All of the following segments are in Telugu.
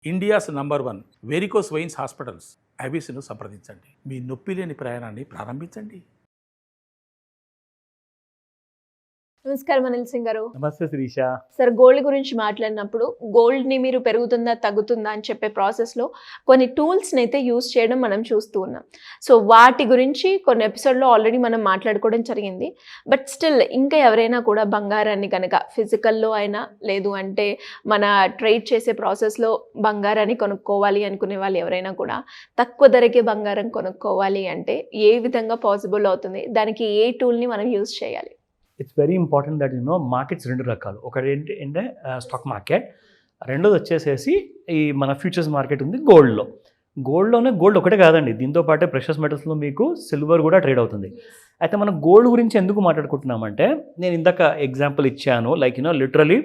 India's number 1 varicose veins hospitals ఐబీసీను సంప్రదించండి. మీ నొప్పి లేని ప్రయాణాన్ని ప్రారంభించండి. నమస్కారం అనిల్ సింగ్ గారు. నమస్తే శిరీష. సార్, గోల్డ్ గురించి మాట్లాడినప్పుడు గోల్డ్ని మీరు పెరుగుతుందా తగ్గుతుందా అని చెప్పే ప్రాసెస్లో కొన్ని టూల్స్ని అయితే యూస్ చేయడం మనం చూస్తూ ఉన్నాం. సో వాటి గురించి కొన్ని ఎపిసోడ్లో ఆల్రెడీ మనం మాట్లాడుకోవడం జరిగింది. బట్ స్టిల్ ఇంకా ఎవరైనా కూడా బంగారాన్ని కనుక ఫిజికల్లో అయినా లేదు అంటే మన ట్రేడ్ చేసే ప్రాసెస్లో బంగారాన్ని కొనుక్కోవాలి అనుకునే వాళ్ళు ఎవరైనా కూడా తక్కువ ధరకే బంగారం కొనుక్కోవాలి అంటే ఏ విధంగా పాసిబుల్ అవుతుంది? దానికి ఏ టూల్ని మనం యూస్ చేయాలి? It's very important that markets రెండు రకాలు. ఒకటి ఏంటంటే స్టాక్ మార్కెట్, రెండోది వచ్చేసేసి ఈ మన ఫ్యూచర్స్ మార్కెట్ ఉంది గోల్డ్లోనే గోల్డ్ ఒకటే కాదండి, దీంతో పాటే ప్రెషస్ మెటల్స్లో మీకు సిల్వర్ కూడా ట్రేడ్ అవుతుంది. అయితే మనం గోల్డ్ గురించి ఎందుకు మాట్లాడుకుంటున్నామంటే, నేను ఇందాక ఎగ్జాంపుల్ ఇచ్చాను, like literally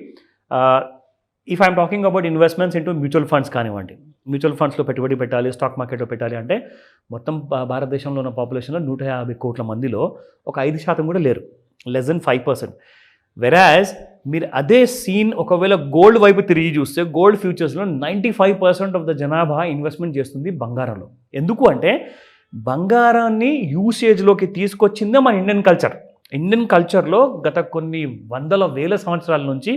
if I'm talking about investments into mutual funds కానివ్వండి, మ్యూచువల్ ఫండ్స్లో పెట్టుబడి పెట్టాలి, స్టాక్ మార్కెట్లో పెట్టాలి అంటే మొత్తం భారతదేశంలో ఉన్న పాపులేషన్లో 150 కోట్ల మందిలో ఒక 5% కూడా లేరు, లెస్ దెన్ 5%. వెరాజ్ మీరు అదే సీన్ ఒకవేళ గోల్డ్ వైపు తిరిగి చూస్తే గోల్డ్ ఫ్యూచర్స్లో 95% ఆఫ్ ద జనాభా ఇన్వెస్ట్మెంట్ చేస్తుంది బంగారంలో. ఎందుకు అంటే బంగారాన్ని యూసేజ్లోకి తీసుకొచ్చిందే మన ఇండియన్ కల్చర్లో గత కొన్ని వందల వేల సంవత్సరాల నుంచి,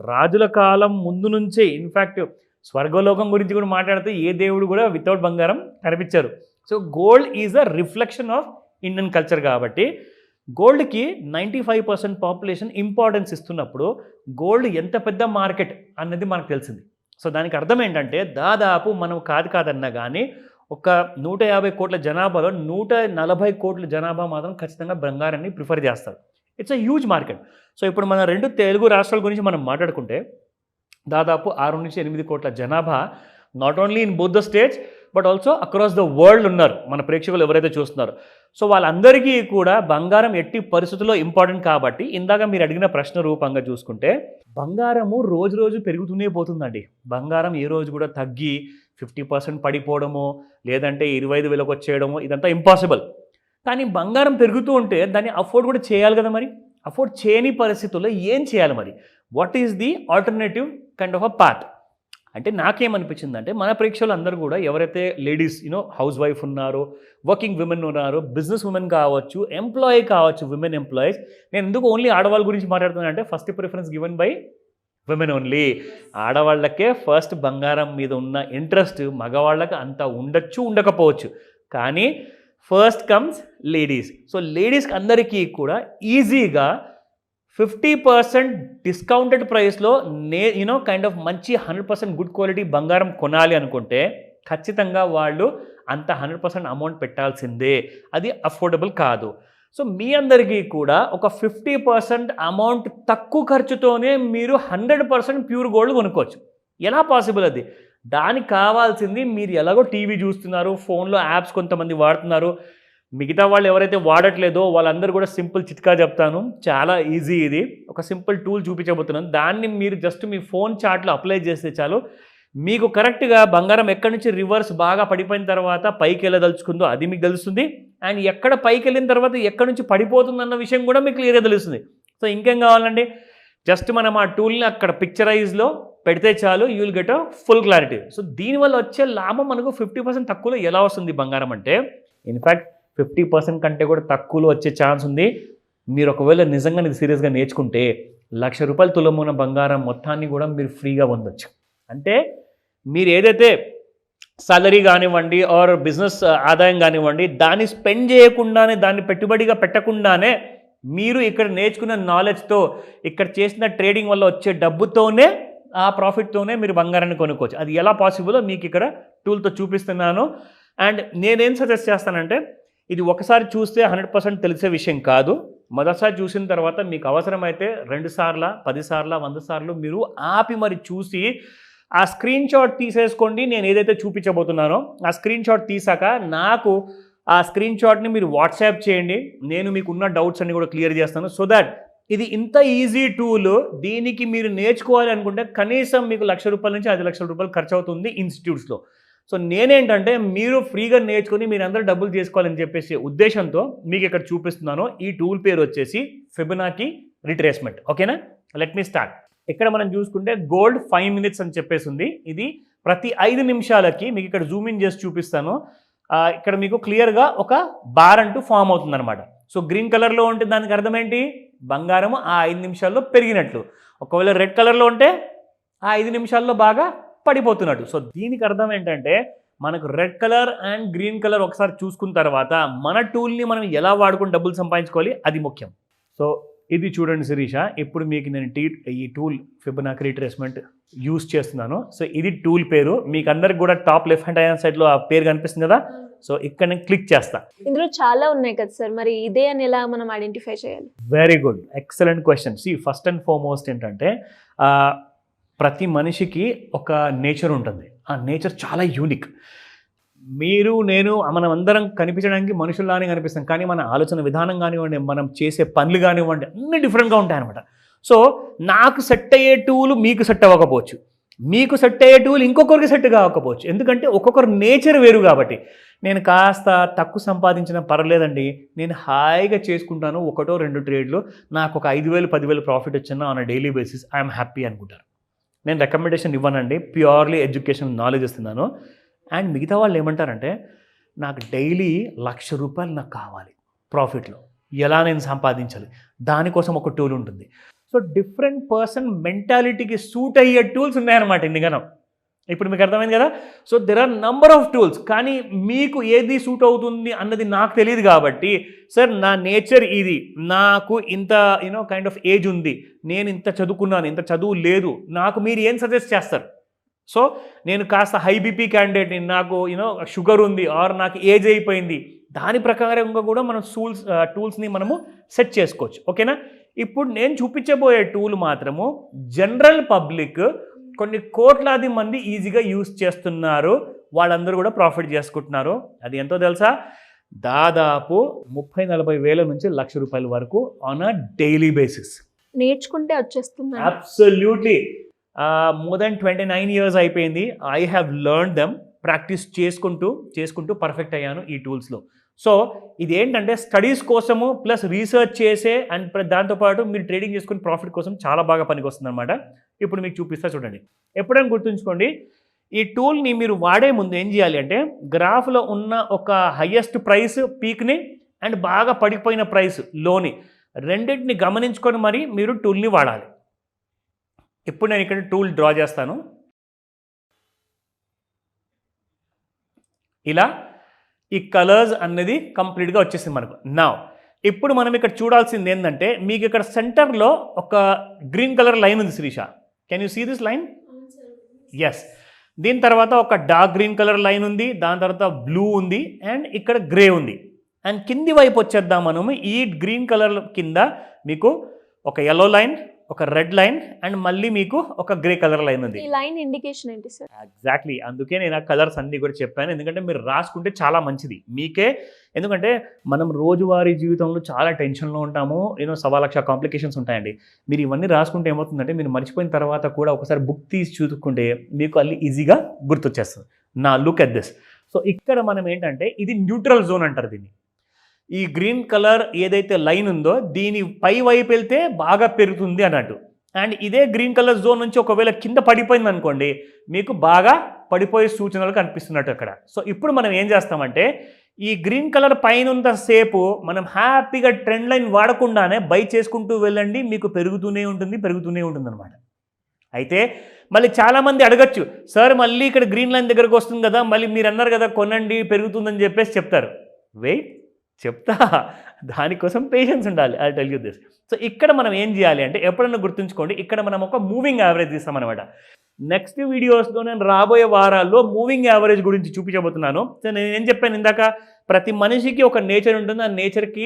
రాజుల కాలం ముందు నుంచే. ఇన్ఫ్యాక్ట్ స్వర్గలోకం గురించి కూడా మాట్లాడితే ఏ దేవుడు కూడా వితౌట్ బంగారం కనిపించారు. So gold is a reflection of Indian culture. కాబట్టి గోల్డ్కి 95% పాపులేషన్ ఇంపార్టెన్స్ ఇస్తున్నప్పుడు గోల్డ్ ఎంత పెద్ద మార్కెట్ అన్నది మనకు తెలిసింది. సో దానికి అర్థం ఏంటంటే దాదాపు మనం కాదన్నా కానీ ఒక 150 కోట్ల జనాభాలో 140 కోట్ల జనాభా మాత్రం ఖచ్చితంగా బంగారాన్ని ప్రిఫర్ చేస్తారు. It's a huge market. So ఇప్పుడు మన 2 తెలుగు రాష్ట్రాల గురించి మనం మాట్లాడుకుంటే దాదాపు 6 నుంచి 8 కోట్ల జనాభా not only in both the states but also across the world ఉన్నారు మన ప్రేక్షకులు ఎవరైతే చూస్తున్నారో. సో వాళ్ళందరికీ కూడా బంగారం ఎట్టి పరిస్థితుల్లో ఇంపార్టెంట్. కాబట్టి ఇందాక మీరు అడిగిన ప్రశ్న రూపంగా చూసుకుంటే బంగారము రోజు రోజు పెరుగుతూనే పోతుందండి. బంగారం ఏ రోజు కూడా తగ్గి 50% పడిపోవడము లేదంటే 25,000కి వచ్చేయడము ఇదంతా ఇంపాసిబుల్. కానీ బంగారం పెరుగుతూ ఉంటే దాన్ని అఫోర్డ్ కూడా చేయాలి కదా. మరి అఫోర్డ్ చేయని పరిస్థితుల్లో ఏం చేయాలి? మరి what is the alternative kind of a path అంటే నాకేమనిపించిందంటే మన ప్రేక్షకులు అందరూ కూడా ఎవరైతే లేడీస్ హౌస్ వైఫ్ ఉన్నారో, వర్కింగ్ విమెన్ ఉన్నారో, బిజినెస్ ఉమెన్ కావచ్చు, ఎంప్లాయీ కావచ్చు, విమెన్ ఎంప్లాయీస్. నేను ఎందుకు ఓన్లీ ఆడవాళ్ళ గురించి మాట్లాడుతున్నానంటే first preference given by women only. ఆడవాళ్ళకే ఫస్ట్ బంగారం మీద ఉన్న ఇంట్రెస్ట్, మగవాళ్ళకి అంత ఉండొచ్చు ఉండకపోవచ్చు, కానీ ఫస్ట్ కమ్స్ లేడీస్. సో లేడీస్కి అందరికీ కూడా ఈజీగా 50% డిస్కౌంటెడ్ ప్రైస్లో కైండ్ ఆఫ్ మంచి 100% గుడ్ క్వాలిటీ బంగారం కొనాలి అనుకుంటే ఖచ్చితంగా వాళ్ళు అంత 100% అమౌంట్ పెట్టాల్సిందే. అది అఫోర్డబుల్ కాదు. సో మీ అందరికీ కూడా ఒక 50% అమౌంట్ తక్కువ ఖర్చుతోనే మీరు 100% ప్యూర్ గోల్డ్ కొనుక్కోవచ్చు. ఎలా పాసిబుల్ అది? దానికి కావాల్సింది మీరు ఎలాగో టీవీ చూస్తున్నారు, ఫోన్లో యాప్స్ కొంతమంది వాడుతున్నారు, మిగతా వాళ్ళు ఎవరైతే వాడట్లేదో వాళ్ళందరూ కూడా సింపుల్ చిట్కా చెప్తాను, చాలా ఈజీ. ఇది ఒక సింపుల్ టూల్ చూపించబోతున్నాను. దాన్ని మీరు జస్ట్ మీ ఫోన్ చార్ట్లో అప్లై చేస్తే చాలు, మీకు కరెక్ట్గా బంగారం ఎక్కడి నుంచి రివర్స్ బాగా పడిపోయిన తర్వాత పైకి వెళ్ళదలుచుకుందో అది మీకు తెలుస్తుంది. అండ్ ఎక్కడ పైకి వెళ్ళిన తర్వాత ఎక్కడి నుంచి పడిపోతుందన్న విషయం కూడా మీకు క్లియర్గా తెలుస్తుంది. సో ఇంకేం కావాలండి, జస్ట్ మనం ఆ టూల్ని అక్కడ పిక్చరైజ్లో పెడితే చాలు, you will get a full clarity. So దీనివల్ల వచ్చే లాభం మనకు 50% తక్కువలో ఎలా వస్తుంది బంగారం అంటే, ఇన్ఫ్యాక్ట్ 50% కంటే కూడా తక్కువలో వచ్చే ఛాన్స్ ఉంది. మీరు ఒకవేళ నిజంగా ఇది సీరియస్గా నేర్చుకుంటే 1,00,000 రూపాయలు తులమున బంగారం మొత్తాన్ని కూడా మీరు ఫ్రీగా పొందొచ్చు. అంటే మీరు ఏదైతే సాలరీ కానివ్వండి ఆర్ బిజినెస్ ఆదాయం కానివ్వండి దాన్ని స్పెండ్ చేయకుండానే, దాన్ని పెట్టుబడిగా పెట్టకుండానే మీరు ఇక్కడ నేర్చుకున్న నాలెడ్జ్తో, ఇక్కడ చేసిన ట్రేడింగ్ వల్ల వచ్చే డబ్బుతోనే, ఆ ప్రాఫిట్తోనే మీరు బంగారాన్ని కొనుక్కోవచ్చు. అది ఎలా పాసిబులో మీకు ఇక్కడ టూల్తో చూపిస్తున్నాను. అండ్ నేనేం సజెస్ట్ చేస్తానంటే, ఇది ఒకసారి చూస్తే 100% తెలిసే విషయం కాదు. మొదటిసారి చూసిన తర్వాత మీకు అవసరమైతే 2 సార్లు, 10 సార్లు, 100 సార్లు మీరు ఆపి మరి చూసి ఆ స్క్రీన్ షాట్ తీసేసుకోండి. నేను ఏదైతే చూపించబోతున్నానో ఆ స్క్రీన్ షాట్ తీసాక నాకు ఆ స్క్రీన్ షాట్ని మీరు వాట్సాప్ చేయండి. నేను మీకున్న డౌట్స్ అన్ని కూడా క్లియర్ చేస్తాను. సో దాట్ ఇది ఇంత ఈజీ టూల్, దీనికి మీరు నేర్చుకోవాలి అనుకుంటే కనీసం మీకు 1,00,000 రూపాయల నుంచి 5,00,000 రూపాయలు ఖర్చు అవుతుంది ఇన్స్టిట్యూట్స్లో. సో నేనేంటంటే మీరు ఫ్రీగా నేర్చుకొని మీరు అందరూ డబ్బులు చేసుకోవాలని చెప్పేసి ఉద్దేశంతో మీకు ఇక్కడ చూపిస్తున్నాను. ఈ టూల్ పేరు వచ్చేసి ఫిబొనాకీ రిట్రేస్మెంట్. ఓకేనా, లెట్ మీ స్టార్ట్. ఇక్కడ మనం చూసుకుంటే గోల్డ్ 5 minutes అని చెప్పేసి ఉంది. ఇది ప్రతి 5 నిమిషాలకి మీకు ఇక్కడ జూమ్ ఇన్ చేసి చూపిస్తాను. ఇక్కడ మీకు క్లియర్గా ఒక బార్ అంటూ ఫామ్ అవుతుంది అనమాట. సో గ్రీన్ కలర్లో ఉంటే దానికి అర్థం ఏంటి? బంగారము ఆ 5 నిమిషాల్లో పెరిగినట్లు. ఒకవేళ రెడ్ కలర్లో ఉంటే ఆ 5 నిమిషాల్లో బాగా పడిపోతున్నట్టు. సో దీనికి అర్థం ఏంటంటే మనకు red colour and green colour ఒకసారి చూసుకున్న తర్వాత మన టూల్ని మనం ఎలా వాడుకుని డబ్బులు సంపాదించుకోవాలి అది ముఖ్యం. సో ఇది చూడండి శిరీష, ఇప్పుడు మీకు నేను ఈ టూల్ ఫిబొనాకీ రిట్రేస్మెంట్ యూస్ చేస్తున్నాను. సో ఇది టూల్ పేరు. మీకు అందరికి కూడా టాప్ లెఫ్ట్ హ్యాండ్ సైడ్లో ఆ పేరు కనిపిస్తుంది కదా. సో ఇక్కడ నేను క్లిక్ చేస్తా. ఇందులో చాలా ఉన్నాయి కదా సార్, మరి ఇదే అని ఎలా మనం ఐడెంటిఫై చేయాలి? Very good, excellent question. See first and foremost ఏంటంటే ప్రతి మనిషికి ఒక నేచర్ ఉంటుంది. ఆ నేచర్ చాలా యూనిక్. మీరు నేను మనం అందరం కనిపించడానికి మనుషుల్లానే కనిపిస్తాం, కానీ మన ఆలోచన విధానం కానివ్వండి, మనం చేసే పనులు కానివ్వండి, అన్నీ డిఫరెంట్గా ఉంటాయన్నమాట. సో నాకు సెట్ అయ్యే టూల్ మీకు సెట్ అవ్వకపోవచ్చు, మీకు సెట్ అయ్యే టూల్ ఇంకొకరికి సెట్ కాకపోవచ్చు. ఎందుకంటే ఒక్కొక్కరు నేచర్ వేరు కాబట్టి. నేను కాస్త తక్కువ సంపాదించినా పర్లేదండి, నేను హాయిగా చేసుకుంటాను 1-2 ట్రేడ్లు, నాకు ఒక 5,000 10,000 ప్రాఫిట్ వచ్చినా on daily basis I'm happy అనుకుంటారు. నేను రికమెండేషన్ ఇవ్వనండి, ప్యూర్లీ ఎడ్యుకేషన్ నాలెడ్జ్ ఇస్తున్నాను. అండ్ మిగతా వాళ్ళు ఏమంటారంటే నాకు డైలీ ₹1,00,000 నాకు కావాలి ప్రాఫిట్లో, ఎలా నేను సంపాదించాలి, దానికోసం ఒక టూల్ ఉంటుంది. సో డిఫరెంట్ పర్సన్ మెంటాలిటీకి సూట్ అయ్యే టూల్స్ ఉన్నాయన్నమాట ఇన్నిగనం. ఇప్పుడు మీకు అర్థమైంది కదా. So there are number of tools, కానీ మీకు ఏది సూట్ అవుతుంది అన్నది నాకు తెలియదు కాబట్టి, సార్ నా నేచర్ ఇది, నాకు ఇంత కైండ్ ఆఫ్ ఏజ్ ఉంది, నేను ఇంత చదువుకున్నాను, ఇంత చదువు లేదు, నాకు మీరు ఏం సజెస్ట్ చేస్తారు? సో నేను కాస్త హై బీపీ క్యాండిడేట్ని, నాకు షుగర్ ఉంది, ఆర్ నాకు ఏజ్ అయిపోయింది, దాని ప్రకారంగా కూడా మనం టూల్స్ని మనము సెట్ చేసుకోవచ్చు. ఓకేనా? ఇప్పుడు నేను చూపించబోయే టూల్ మాత్రము జనరల్ పబ్లిక్ కొన్ని కోట్లాది మంది ఈజీగా యూజ్ చేస్తున్నారు, వాళ్ళందరూ కూడా ప్రాఫిట్ చేసుకుంటున్నారు. అది ఎంతో తెలుసా? దాదాపు 30-40 వేల నుంచి ₹1,00,000 వరకు ఆన్ అ డైలీ బేసిస్. నేర్చుకుంటే వచ్చేస్తుంది. అబ్సల్యూట్లీ. మోర్ దెన్ 29 years అయిపోయింది. I have learn them. Practice చేసుకుంటూ పర్ఫెక్ట్ అయ్యాను ఈ టూల్స్లో. సో ఇది ఏంటంటే స్టడీస్ కోసము ప్లస్ రీసెర్చ్ చేసే అండ్ దాంతోపాటు మీరు ట్రేడింగ్ చేసుకుని ప్రాఫిట్ కోసం చాలా బాగా పనికి వస్తుంది అనమాట. ఇప్పుడు మీకు చూపిస్తా చూడండి. ఎప్పుడైనా గుర్తుంచుకోండి, ఈ టూల్ని మీరు వాడే ముందు ఏం చేయాలి అంటే గ్రాఫ్లో ఉన్న ఒక హయ్యెస్ట్ ప్రైస్ పీక్ని అండ్ బాగా పడిపోయిన ప్రైస్ లోని రెండింటిని గమనించుకొని మరి మీరు టూల్ని వాడాలి. ఇప్పుడు నేను ఇక్కడ టూల్ డ్రా చేస్తాను. ఇలా ఈ కలర్స్ అనేది కంప్లీట్గా వచ్చేసింది మనకు. నా ఇప్పుడు మనం ఇక్కడ చూడాల్సింది ఏంటంటే మీకు ఇక్కడ సెంటర్లో ఒక గ్రీన్ కలర్ లైన్ ఉంది Shirisha. Can you see this line? Yes. దీని తర్వాత ఒక డార్క్ గ్రీన్ కలర్ లైన్ ఉంది, దాని తర్వాత బ్లూ ఉంది అండ్ ఇక్కడ గ్రే ఉంది. అండ్ కింది వైపు వచ్చేద్దాం మనము. ఈ గ్రీన్ కలర్ కింద మీకు ఒక yellow లైన్, ఒక రెడ్ లైన్ అండ్ మళ్ళీ మీకు ఒక గ్రే కలర్ లైన్ ఉంది. ఈ లైన్ ఇండికేషన్ ఏంటి సార్? ఎగ్జాక్ట్లీ, అందుకే నేను ఆ కలర్స్ అన్నీ కూడా చెప్పాను. ఎందుకంటే మీరు రాసుకుంటే చాలా మంచిది మీకే. ఎందుకంటే మనం రోజువారీ జీవితంలో చాలా టెన్షన్లో ఉంటాము, 1,00,000 కాంప్లికేషన్స్ ఉంటాయండి. మీరు ఇవన్నీ రాసుకుంటే ఏమవుతుందంటే మీరు మర్చిపోయిన తర్వాత కూడా ఒకసారి బుక్ తీసి చూసుకుంటే మీకు అల్లి ఈజీగా గుర్తొచ్చేస్తుంది. నా లుక్ అట్ దిస్. సో ఇక్కడ మనం ఏంటంటే ఇది న్యూట్రల్ జోన్ అంటారు దీన్ని. ఈ గ్రీన్ కలర్ ఏదైతే లైన్ ఉందో దీని పై వైపు వెళ్తే బాగా పెరుగుతుంది అన్నట్టు. అండ్ ఇదే గ్రీన్ కలర్ జోన్ నుంచి ఒకవేళ కింద పడిపోయింది అనుకోండి, మీకు బాగా పడిపోయే సూచనలు కనిపిస్తున్నట్టు అక్కడ. సో ఇప్పుడు మనం ఏం చేస్తామంటే ఈ గ్రీన్ కలర్ పైన ఉన్నంతసేపు మనం హ్యాపీగా ట్రెండ్ లైన్ వాడకుండానే బై చేసుకుంటూ వెళ్ళండి, మీకు పెరుగుతూనే ఉంటుంది అనమాట. అయితే మళ్ళీ చాలామంది అడగచ్చు, సార్ మళ్ళీ ఇక్కడ గ్రీన్ లైన్ దగ్గరకు వస్తుంది కదా, మళ్ళీ మీరు అన్నారు కదా కొనండి పెరుగుతుందని చెప్పేసి చెప్తారు. వెయిట్, చెప్తా, దానికోసం పేషెన్స్ ఉండాలి. I tell you this. So ఇక్కడ మనం ఏం చేయాలి అంటే ఎప్పుడన్నా గుర్తుంచుకోండి, ఇక్కడ మనం ఒక మూవింగ్ యావరేజ్ తీస్తామన్నమాట. నెక్స్ట్ వీడియోస్లో నేను రాబోయే వారాల్లో మూవింగ్ యావరేజ్ గురించి చూపించబోతున్నాను. సో నేను ఏం చెప్పాను ఇందాక, ప్రతి మనిషికి ఒక నేచర్ ఉంటుంది, ఆ నేచర్కి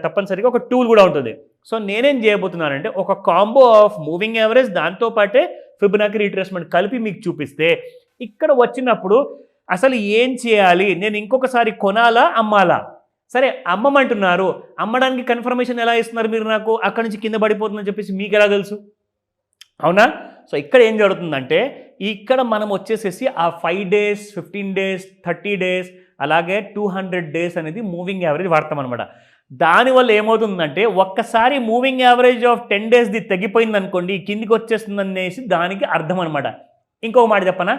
తప్పనిసరిగా ఒక టూల్ కూడా ఉంటుంది. సో నేనేం చేయబోతున్నానంటే ఒక కాంబో ఆఫ్ మూవింగ్ యావరేజ్ దాంతోపాటే ఫిబొనాకీ రిట్రేస్మెంట్ కలిపి మీకు చూపిస్తే ఇక్కడ వచ్చినప్పుడు అసలు ఏం చేయాలి, నేను ఇంకొకసారి కొనాలా అమ్మాలా? సరే అమ్మమంటున్నారు, అమ్మడానికి కన్ఫర్మేషన్ ఎలా ఇస్తున్నారు మీరు నాకు? అక్కడి నుంచి కింద పడిపోతుందని చెప్పేసి మీకు ఎలా తెలుసు? అవునా? సో ఇక్కడ ఏం జరుగుతుందంటే ఇక్కడ మనం వచ్చేసేసి ఆ 5 days 15 days 30 days అలాగే 200 days అనేది మూవింగ్ యావరేజ్ వాడతాం అనమాట. దానివల్ల ఏమవుతుందంటే ఒక్కసారి మూవింగ్ యావరేజ్ ఆఫ్ 10 daysది తగ్గిపోయింది అనుకోండి, కిందికి వచ్చేస్తుంది అనేసి దానికి అర్థం అనమాట. ఇంకొక మాట చెప్పనా,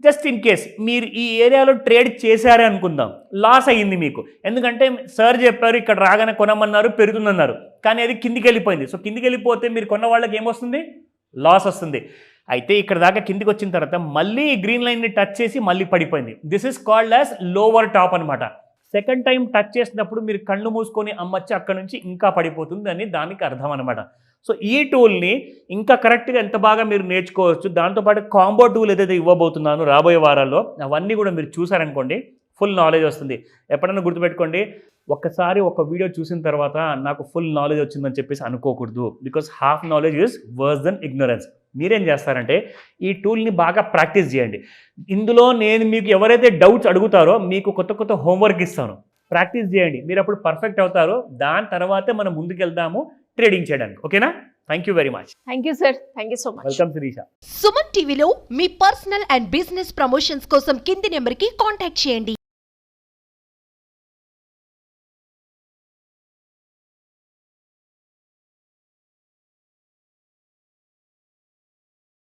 జస్ట్ ఇన్ కేస్ మీరు ఈ ఏరియాలో ట్రేడ్ చేశారే అనుకుందాం, లాస్ అయ్యింది మీకు. ఎందుకంటే సార్ చెప్పారు ఇక్కడ రాగానే కొనమన్నారు, పెరుగుతుందన్నారు, కానీ అది కిందికి వెళ్ళిపోయింది. సో కిందికి వెళ్ళిపోతే మీరు కొన్న వాళ్ళకి ఏమొస్తుంది? లాస్ వస్తుంది. అయితే ఇక్కడ దాకా కిందికి వచ్చిన తర్వాత మళ్ళీ ఈ గ్రీన్ లైన్ని టచ్ చేసి మళ్ళీ పడిపోయింది. This is called as lower top అనమాట. సెకండ్ టైం టచ్ చేసినప్పుడు మీరు కళ్ళు మూసుకొని అమ్మచ్చి అక్కడ నుంచి ఇంకా పడిపోతుంది అని దానికి అర్థం అనమాట. సో ఈ టూల్ని ఇంకా కరెక్ట్గా ఎంత బాగా మీరు నేర్చుకోవచ్చు. దాంతోపాటు కాంబో టూల్ ఏదైతే ఇవ్వబోతున్నానో రాబోయే వారాల్లో అవన్నీ కూడా మీరు చూసారనుకోండి, ఫుల్ నాలెడ్జ్ వస్తుంది. ఎప్పుడైనా గుర్తుపెట్టుకోండి, ఒక్కసారి ఒక వీడియో చూసిన తర్వాత నాకు ఫుల్ నాలెడ్జ్ వచ్చిందని చెప్పేసి అనుకోకూడదు. Because half knowledge is worse than ignorance. మీరేం చేస్తారంటే ఈ టూల్ని బాగా ప్రాక్టీస్ చేయండి. ఇందులో నేను మీకు ఎవరైతే డౌట్స్ అడుగుతారో మీకు కొత్త కొత్త హోంవర్క్ ఇస్తాను, ప్రాక్టీస్ చేయండి. మీరు అప్పుడు పర్ఫెక్ట్ అవుతారో దాని తర్వాతే మనం ముందుకెళ్దాము ట్రేడింగ్ చేయడానికి. ఓకేనా? Thank you very much. Thank you sir, thank you so much. Welcome Shirisha. Suman టీవీలో మీ పర్సనల్ అండ్ బిజినెస్ ప్రమోషన్స్ కోసం కింది నెంబర్కి కాంటాక్ట్ చేయండి.